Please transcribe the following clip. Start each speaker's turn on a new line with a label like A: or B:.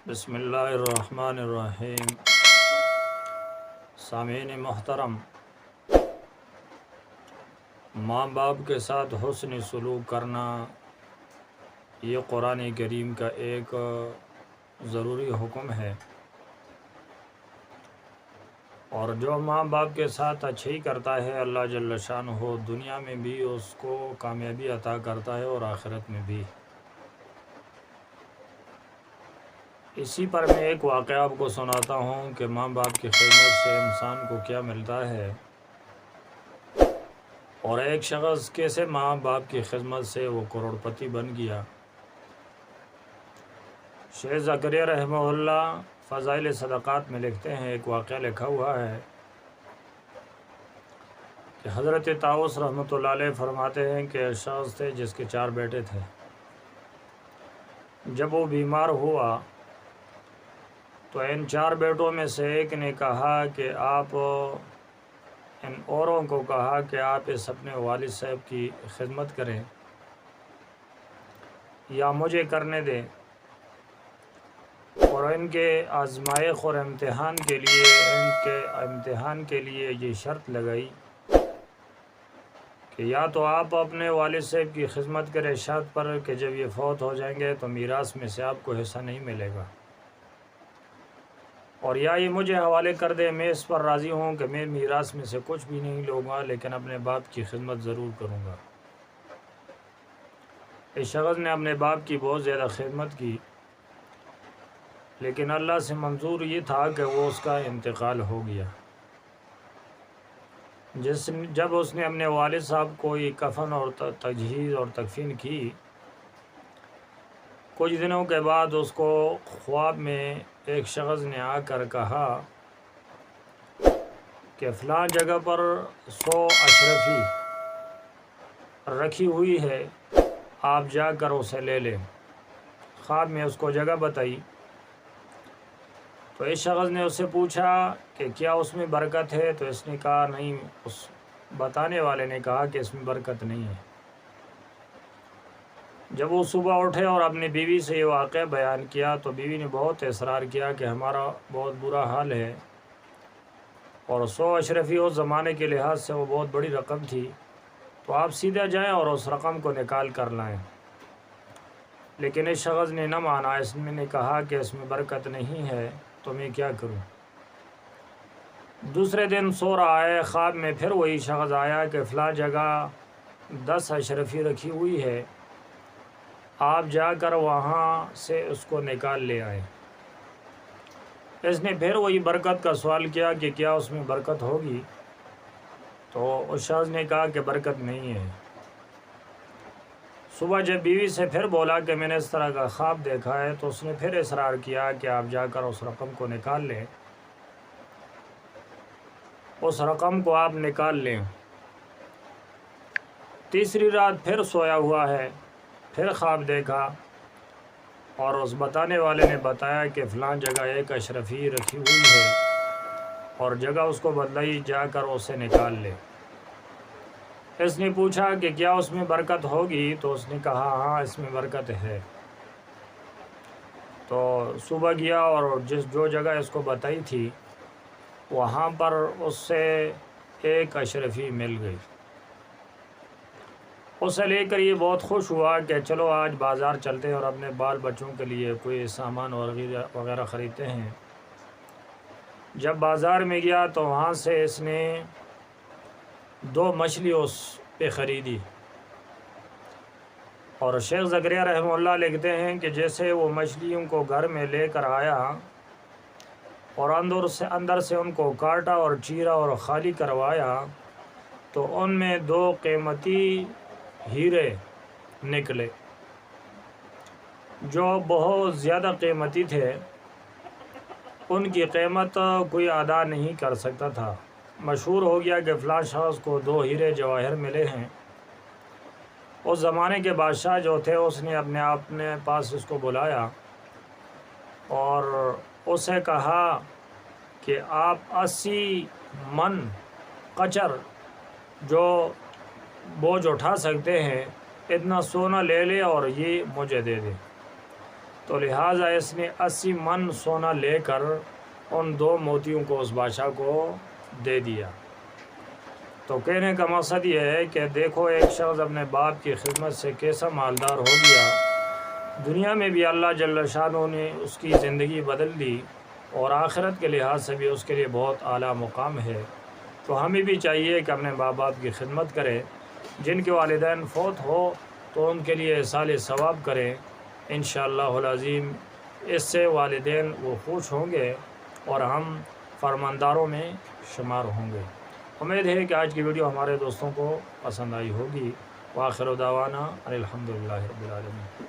A: بسم اللہ الرحمن الرحیم۔ سامعین محترم، ماں باپ کے ساتھ حسن سلوک کرنا یہ قرآن کریم کا ایک ضروری حکم ہے، اور جو ماں باپ کے ساتھ اچھائی کرتا ہے اللہ جل شانہ دنیا میں بھی اس کو کامیابی عطا کرتا ہے اور آخرت میں بھی۔ اسی پر میں ایک واقعہ آپ کو سناتا ہوں کہ ماں باپ کی خدمت سے انسان کو کیا ملتا ہے، اور ایک شخص کیسے ماں باپ کی خدمت سے وہ کروڑ پتی بن گیا۔ شیخ زکریا رحمہ اللہ فضائل صدقات میں لکھتے ہیں، ایک واقعہ لکھا ہوا ہے کہ حضرت طاؤس رحمۃ اللہ علیہ فرماتے ہیں کہ ایک شخص تھے جس کے 4 بیٹے تھے۔ جب وہ بیمار ہوا تو ان 4 بیٹوں میں سے ایک نے کہا کہ آپ ان اوروں کو کہا کہ آپ اس اپنے والد صاحب کی خدمت کریں یا مجھے کرنے دیں، اور ان کے آزمائش اور امتحان کے لیے یہ شرط لگائی کہ یا تو آپ اپنے والد صاحب کی خدمت کریں شرط پر کہ جب یہ فوت ہو جائیں گے تو میراث میں سے آپ کو حصہ نہیں ملے گا، اور یا یہ مجھے حوالے کر دے، میں اس پر راضی ہوں کہ میں میراث میں سے کچھ بھی نہیں لوں گا لیکن اپنے باپ کی خدمت ضرور کروں گا۔ اس شخص نے اپنے باپ کی بہت زیادہ خدمت کی، لیکن اللہ سے منظور یہ تھا کہ وہ اس کا انتقال ہو گیا۔ جب اس نے اپنے والد صاحب کو یہ کفن اور تجہیز اور تکفین کی، کچھ دنوں کے بعد اس کو خواب میں ایک شخص نے آ کر کہا کہ فلاں جگہ پر 100 اشرفی رکھی ہوئی ہے، آپ جا کر اسے لے لیں۔ خواب میں اس کو جگہ بتائی تو اس شخص نے اس سے پوچھا کہ کیا اس میں برکت ہے، تو اس نے کہا نہیں۔ اس بتانے والے نے کہا کہ اس میں برکت نہیں ہے۔ جب وہ صبح اٹھے اور اپنی بیوی سے یہ واقعہ بیان کیا تو بیوی نے بہت اصرار کیا کہ ہمارا بہت برا حال ہے، اور 100 اشرفی اس زمانے کے لحاظ سے وہ بہت بڑی رقم تھی، تو آپ سیدھا جائیں اور اس رقم کو نکال کر لائیں۔ لیکن اس شخص نے نہ مانا، اس نے کہا کہ اس میں برکت نہیں ہے تو میں کیا کروں۔ دوسرے دن سو رہا ہے، خواب میں پھر وہی شخص آیا کہ فلاں جگہ 10 اشرفی رکھی ہوئی ہے، آپ جا کر وہاں سے اس کو نکال لے آئے۔ اس نے پھر وہی برکت کا سوال کیا کہ کیا اس میں برکت ہوگی، تو اس شخص نے کہا کہ برکت نہیں ہے۔ صبح جب بیوی سے پھر بولا کہ میں نے اس طرح کا خواب دیکھا ہے، تو اس نے پھر اصرار کیا کہ آپ جا کر اس رقم کو نکال لیں، اس رقم کو آپ نکال لیں۔ تیسری رات پھر سویا ہوا ہے، پھر خواب دیکھا اور اس بتانے والے نے بتایا کہ فلاں جگہ 1 اشرفی رکھی ہوئی ہے، اور جگہ اس کو بدلائی، جا کر اسے نکال لے۔ اس نے پوچھا کہ کیا اس میں برکت ہوگی، تو اس نے کہا ہاں اس میں برکت ہے۔ تو صبح گیا اور جو جگہ اس کو بتائی تھی وہاں پر اس سے 1 اشرفی مل گئی۔ اسے لے کر یہ بہت خوش ہوا کہ چلو آج بازار چلتے ہیں اور اپنے بال بچوں کے لیے کوئی سامان وغیرہ خریدتے ہیں۔ جب بازار میں گیا تو وہاں سے اس نے 2 مچھلی اس پہ خریدی، اور شیخ زکریا رحمہ اللہ لکھتے ہیں کہ جیسے وہ مچھلیوں کو گھر میں لے کر آیا اور اندر سے ان کو کاٹا اور چیرا اور خالی کروایا، تو ان میں 2 قیمتی ہیرے نکلے جو بہت زیادہ قیمتی تھے، ان کی قیمت کوئی ادا نہیں کر سکتا تھا۔ مشہور ہو گیا کہ فلاں شخص کو 2 ہیرے جواہر ملے ہیں۔ اس زمانے کے بادشاہ جو تھے اس نے اپنے پاس اس کو بلایا اور اسے کہا کہ آپ 80 من قچر جو بوجھ اٹھا سکتے ہیں اتنا سونا لے لے اور یہ مجھے دے دے۔ تو لہٰذا اس نے 80 من سونا لے کر ان 2 موتیوں کو اس بادشاہ کو دے دیا۔ تو کہنے کا مقصد یہ ہے کہ دیکھو ایک شخص اپنے باپ کی خدمت سے کیسا مالدار ہو گیا، دنیا میں بھی اللہ جل شانہ نے اس کی زندگی بدل دی اور آخرت کے لحاظ سے بھی اس کے لیے بہت اعلیٰ مقام ہے۔ تو ہمیں بھی چاہیے کہ اپنے ماں باپ کی خدمت کریں، جن کے والدین فوت ہو تو ان کے لیے ایصال ثواب کریں، انشاءاللہ العظیم اس سے والدین وہ خوش ہوں گے اور ہم فرمانداروں میں شمار ہوں گے۔ امید ہے کہ آج کی ویڈیو ہمارے دوستوں کو پسند آئی ہوگی۔ وآخر دعوانا الحمدللہ رب العالمین۔